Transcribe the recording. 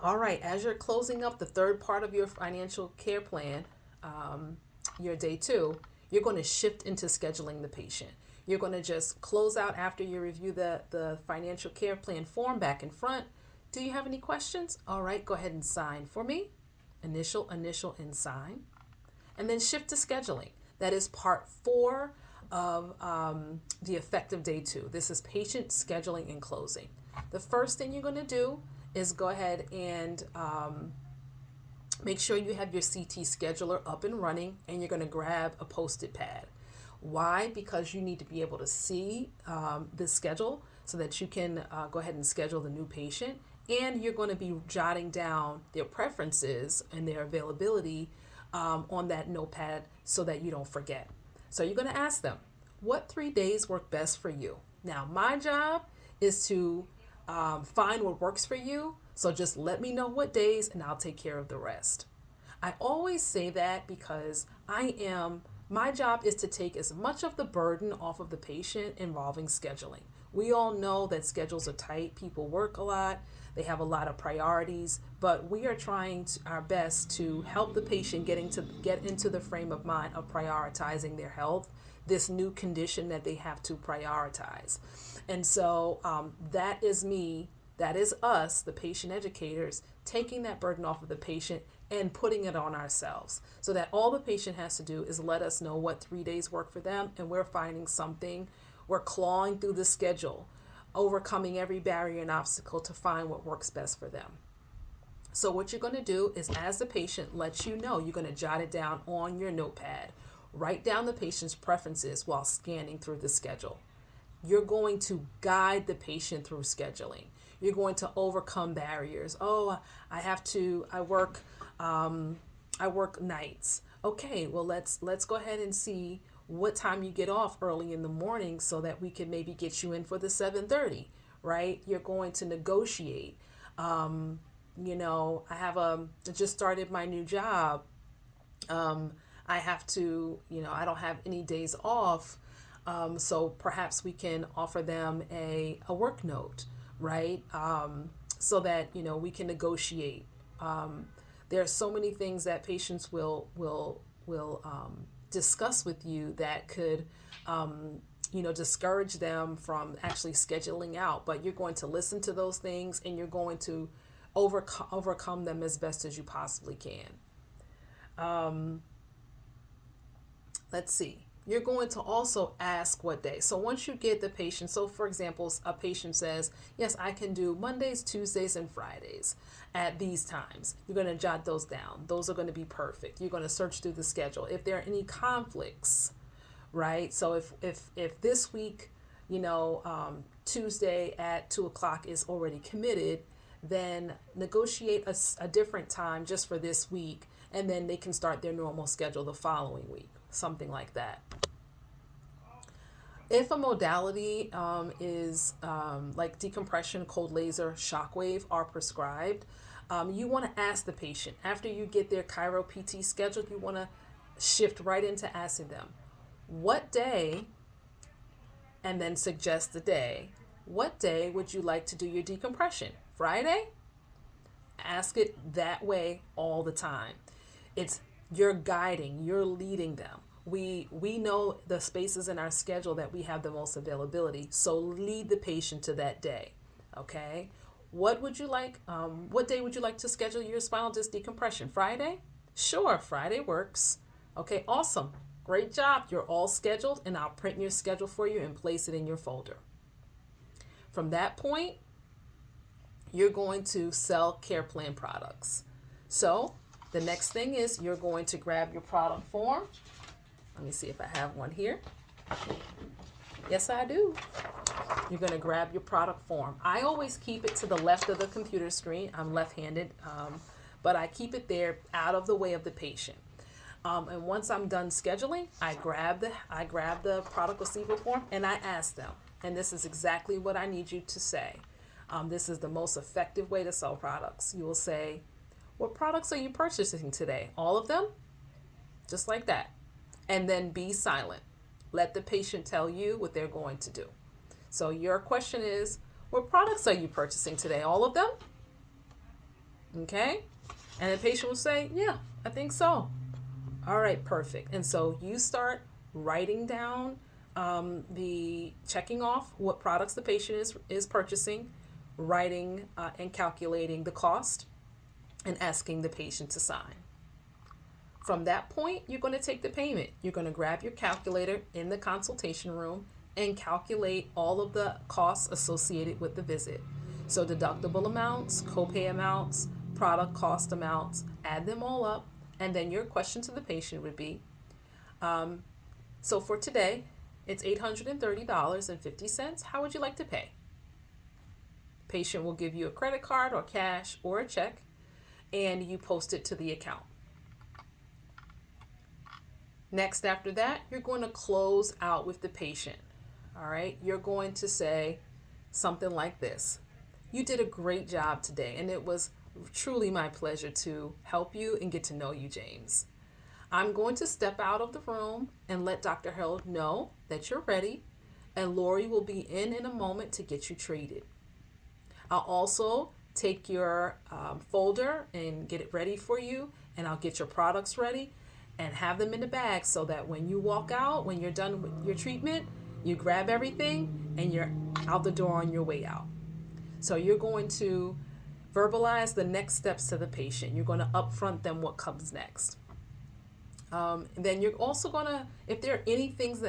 All right, as you're closing up the third part of your financial care plan, your day two, you're going to shift into scheduling the patient. You're going to just close out after you review the financial care plan form back and front. Do you have any questions? All right, go ahead and sign for me. Initial, and sign. And then shift to scheduling. That is part four of the effective day two. This is patient scheduling and closing. The first thing you're going to do is go ahead and make sure you have your CT scheduler up and running, and you're going to grab a post-it pad. Why? Because you need to be able to see the schedule so that you can go ahead and schedule the new patient, and you're going to be jotting down their preferences and their availability on that notepad so that you don't forget. So you're going to ask them, what 3 days work best for you? Now, my job is to find what works for you. So just let me know what days and I'll take care of the rest. I always say that because my job is to take as much of the burden off of the patient involving scheduling. We all know that schedules are tight. People work a lot. They have a lot of priorities, but we are trying our best to help the patient get into the frame of mind of prioritizing their health, this new condition that they have to prioritize. And so that is me, that is us, the patient educators, taking that burden off of the patient and putting it on ourselves so that all the patient has to do is let us know what 3 days work for them, and we're finding something. We're clawing through the schedule, overcoming every barrier and obstacle to find what works best for them. So what you're going to do is, as the patient lets you know, you're going to jot it down on your notepad. Write down the patient's preferences while scanning through the schedule. You're going to guide the patient through scheduling. You're going to overcome barriers. Oh, I work nights. Okay, well let's go ahead and see what time you get off early in the morning so that we can maybe get you in for the 7:30, right? You're going to negotiate. I just started my new job. I have to, I don't have any days off. So perhaps we can offer them a work note, right? So that, we can negotiate. There are so many things that patients will discuss with you that could, discourage them from actually scheduling out. But you're going to listen to those things, and you're going to overcome them as best as you possibly can. Let's see. You're going to also ask what day. So once you get the patient, so for example, a patient says, yes, I can do Mondays, Tuesdays, and Fridays at these times. You're going to jot those down. Those are going to be perfect. You're going to search through the schedule. If there are any conflicts, right? So if this week, Tuesday at 2:00 is already committed, then negotiate a different time just for this week, and then they can start their normal schedule the following week, something like that. If a modality is like decompression, cold laser, shockwave are prescribed, you want to ask the patient after you get their chiro PT scheduled. You want to shift right into asking them, what day, and then suggest the day. What day would you like to do your decompression? Friday? Ask it that way all the time. You're guiding, you're leading them. We know the spaces in our schedule that we have the most availability, so lead the patient to that day. Okay? What would you like? What day would you like to schedule your spinal disc decompression? Friday? Sure, Friday works. Okay, awesome. Great job. You're all scheduled, and I'll print your schedule for you and place it in your folder. From that point, you're going to sell care plan products. So the next thing is you're going to grab your product form. Let me see if I have one here. Yes, I do. You're going to grab your product form. I always keep it to the left of the computer screen. I'm left-handed, but I keep it there out of the way of the patient. And once I'm done scheduling, I grab the product receivable form and I ask them. And this is exactly what I need you to say. This is the most effective way to sell products. You will say, what products are you purchasing today? All of them? Just like that. And then be silent. Let the patient tell you what they're going to do. So your question is, what products are you purchasing today? All of them? Okay? And the patient will say, yeah, I think so. All right, perfect. And so you start writing down the checking off what products the patient is purchasing, writing and calculating the cost, and asking the patient to sign. From that point, you're going to take the payment. You're going to grab your calculator in the consultation room and calculate all of the costs associated with the visit. So, deductible amounts, copay amounts, product cost amounts, add them all up. And then your question to the patient would be so for today, it's $830.50. How would you like to pay? Patient will give you a credit card or cash or a check, and you post it to the account. Next, after that, you're going to close out with the patient. All right, you're going to say something like this: you did a great job today, and it was truly my pleasure to help you and get to know you, James. I'm going to step out of the room and let Dr. Harold know that you're ready, and Lori will be in a moment to get you treated. I'll also take your folder and get it ready for you, and I'll get your products ready and have them in the bag so that when you walk out, when you're done with your treatment, you grab everything and you're out the door on your way out. So you're going to verbalize the next steps to the patient. You're going to upfront them what comes next. Then you're also going to, if there are any things that